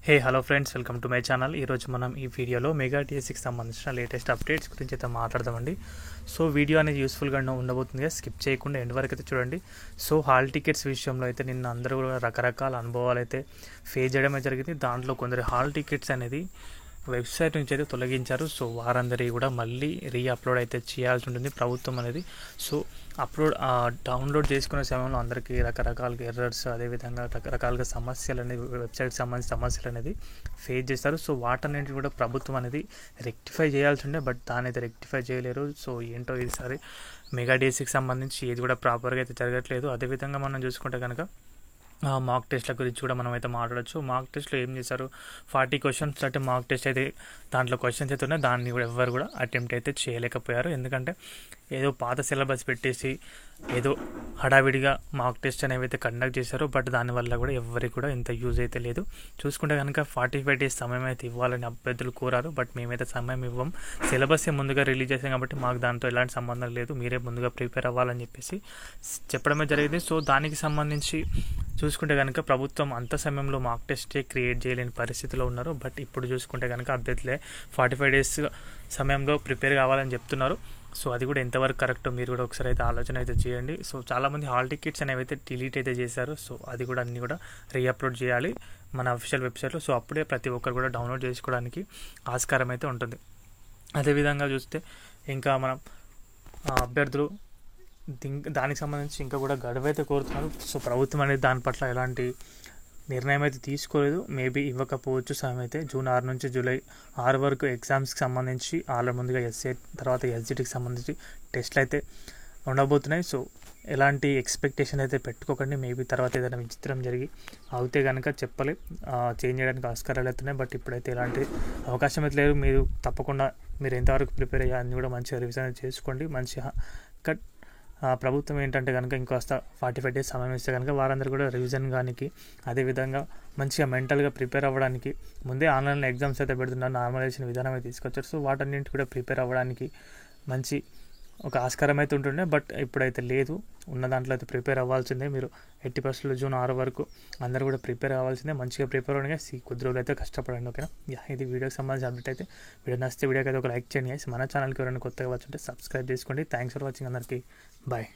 Hello friends, welcome to my channel. ఈరోజు మనం ఈ వీడియోలో మెగా టీఎస్సీకి సంబంధించిన లేటెస్ట్ అప్డేట్స్ గురించి అయితే మాట్లాడదామండి. సో వీడియో అనేది యూస్ఫుల్గా ఉండబోతుంది, స్కిప్ చేయకుండా ఎండ్ వరకు అయితే చూడండి. సో హాల్ టికెట్స్ విషయంలో అయితే నిన్న అందరూ కూడా రకరకాల అనుభవాలు అయితే ఫేస్ చేయడమే జరిగింది. దాంట్లో కొందరు హాల్ టికెట్స్ అనేది వెబ్సైట్ నుంచి అయితే తొలగించారు. సో వారందరికీ కూడా మళ్ళీ అప్లోడ్ అయితే చేయాల్సి ఉంటుంది ప్రభుత్వం అనేది. సో డౌన్లోడ్ చేసుకునే సమయంలో అందరికీ రకరకాల ఎర్రర్స్, అదేవిధంగా రకరకాలుగా సమస్యలు అనేది వెబ్సైట్కి సంబంధించిన సమస్యలు అనేది ఫేస్ చేస్తారు. సో వాటన్నింటి కూడా ప్రభుత్వం అనేది రెక్టిఫై చేయాల్సి ఉండే, బట్ దాని అయితే రెక్టిఫై చేయలేరు. సో ఏంటో ఈసారి మెగా టీఎస్సీకి సంబంధించి ఏది కూడా ప్రాపర్గా అయితే జరగట్లేదు. అదేవిధంగా మనం చూసుకుంటే కనుక మాక్ టెస్ట్ల గురించి కూడా మనం అయితే మాట్లాడచ్చు. మాక్ టెస్ట్లో ఏం చేశారు, 40 క్వశ్చన్స్ అంటే మాక్ టెస్ట్ అయితే దాంట్లో క్వశ్చన్స్ అయితే ఉన్నాయి, దాన్ని కూడా ఎవరు కూడా అటెంప్ట్ అయితే చేయలేకపోయారు. ఎందుకంటే ఏదో పాత సిలబస్ పెట్టేసి ఏదో హడావిడిగా మాక్ టెస్ట్ అనేవి అయితే కండక్ట్ చేశారు. బట్ దానివల్ల కూడా ఎవరికి కూడా ఇంత యూజ్ అయితే లేదు. చూసుకుంటే కనుక 45 days సమయం అయితే ఇవ్వాలని అభ్యర్థులు కోరారు. బట్ మేమైతే సమయం ఇవ్వం, సిలబస్ ముందుగా రిలీజ్ చేసాం కాబట్టి మాకు దాంతో ఎలాంటి సంబంధం లేదు, మీరే ముందుగా ప్రిపేర్ అవ్వాలని చెప్పేసి చెప్పడమే జరిగింది. సో దానికి సంబంధించి చూసుకుంటే కనుక ప్రభుత్వం అంత సమయంలో మాక్ టెస్టే క్రియేట్ చేయలేని పరిస్థితిలో ఉన్నారు. బట్ ఇప్పుడు చూసుకుంటే కనుక అభ్యర్థులే 45 days సమయంలో ప్రిపేర్ కావాలని చెప్తున్నారు. సో అది కూడా ఎంతవరకు కరెక్టో మీరు కూడా ఒకసారి అయితే ఆలోచన అయితే చేయండి. సో చాలామంది హాల్ టికెట్స్ అనేవి అయితే డిలీట్ అయితే చేశారు. సో అది కూడా అన్నీ కూడా రీఅప్లోడ్ చేయాలి మన అఫీషియల్ వెబ్సైట్లో. సో అప్పుడే ప్రతి ఒక్కరు కూడా డౌన్లోడ్ చేసుకోవడానికి ఆస్కారం అయితే ఉంటుంది. అదేవిధంగా చూస్తే ఇంకా మనం అభ్యర్థులు దానికి సంబంధించి ఇంకా కూడా గడువు అయితే కోరుతున్నారు. సో ప్రభుత్వం అనేది దాని పట్ల ఎలాంటి నిర్ణయం అయితే తీసుకోలేదు, మేబీ ఇవ్వకపోవచ్చు. సమయం అయితే జూన్ 6 నుంచి జూలై 6 వరకు ఎగ్జామ్స్కి సంబంధించి ఆల్రెడీ ముందుగా ఎస్ఏ తర్వాత ఎస్జిటికి సంబంధించి టెస్ట్లు అయితే ఉండబోతున్నాయి. సో ఎలాంటి ఎక్స్పెక్టేషన్ అయితే పెట్టుకోకండి. మేబీ తర్వాత ఏదైనా విచిత్రం జరిగి అవుతే కనుక చెప్పలే, చేంజ్ చేయడానికి ఆస్కారాలు అవుతున్నాయి. బట్ ఇప్పుడైతే ఎలాంటి అవకాశం అయితే లేదు. మీరు తప్పకుండా మీరు ఎంతవరకు ప్రిపేర్ అయ్యాన్ని కూడా మంచిగా రివిజన్ చేసుకోండి. మంచిగా ప్రభుత్వం ఏంటంటే కనుక ఇంకొస్త 45 days సమయం ఇస్తే కనుక వారందరూ కూడా రివిజన్ కానీ, అదేవిధంగా మంచిగా మెంటల్గా ప్రిపేర్ అవ్వడానికి ముందే ఆన్లైన్లో ఎగ్జామ్స్ అయితే పెడుతున్నారు, నార్మలైజేషన్ విధానం అయితే తీసుకొచ్చారు. సో వాటన్నింటి కూడా ప్రిపేర్ అవ్వడానికి మంచి ఒక ఆస్కారం అయితే ఉంటుండే. బట్ ఇప్పుడైతే లేదు, ఉన్న దాంట్లో అయితే ప్రిపేర్ అవ్వాల్సిందే. మీరు 80% జూన్ 6 వరకు అందరూ కూడా ప్రిపేర్ అవ్వాల్సిందే. మంచిగా ప్రిపేర్ అవ్వడానికి కొద్ది రోజులు అయితే కష్టపడండి, ఓకేనా? ఇది వీడియోకి సంబంధించిన అప్డేట్ అయితే. వీడియో నచ్చితే వీడియోకి అయితే ఒక లైక్ చేయండి. మన ఛానల్కి ఎవరైనా కొత్తగా వచ్చుంటే సబ్స్క్రైబ్ చేసుకోండి. థ్యాంక్స్ ఫర్ వాచింగ్ అందరికీ. బాయ్.